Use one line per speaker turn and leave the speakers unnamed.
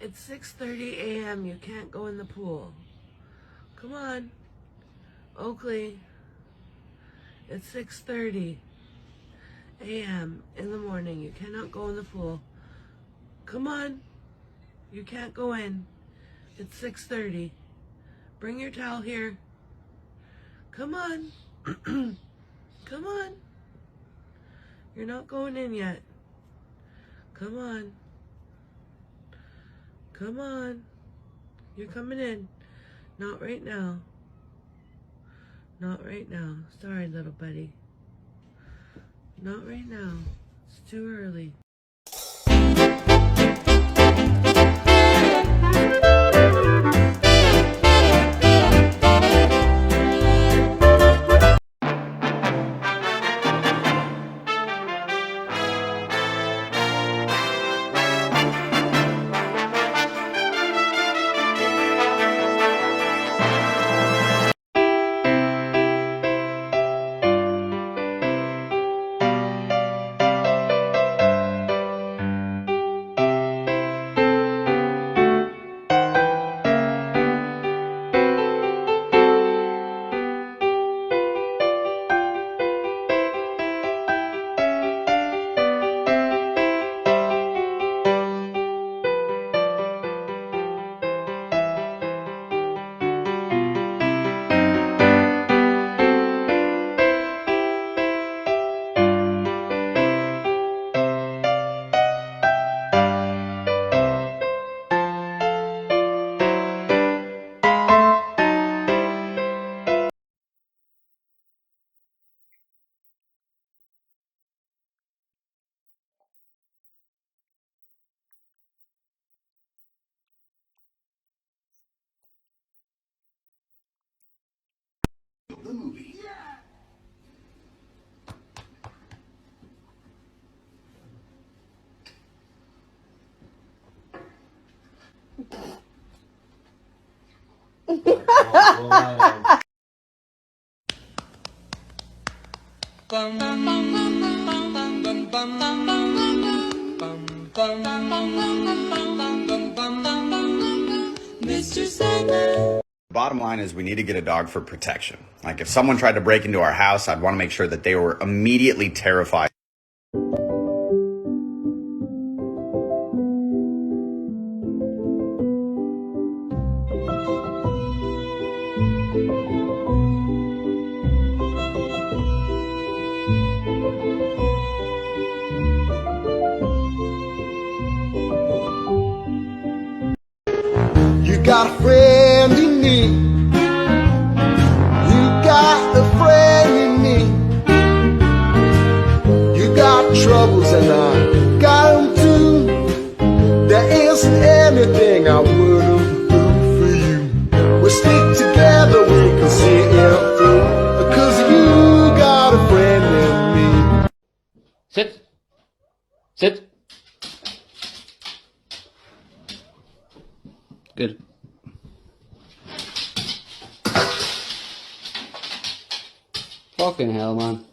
It's 6:30 a.m. You can't go in the pool. Come on. Oakley. It's 6:30 a.m. in the morning. You cannot go in the pool. Come on. You can't go in. It's 6:30. Bring your towel here. Come on. Come on. You're not going in yet. Come on. Come on. You're coming in. Not right now. Not right now. Sorry, little buddy. Not right now. It's too early.
The movie.
Mr. Sandman.
Bottom line is we need to get a dog for protection. Like if someone tried to break into our house, I'd want to make sure that they were immediately terrified.
You got a friend in me. You got a friend in me. You got troubles and I got them too. There isn't anything I wouldn't do for you. We stick together, we can see it through. 'Cause you got a friend in me.
Sit. Sit. Good. Fucking hell, man.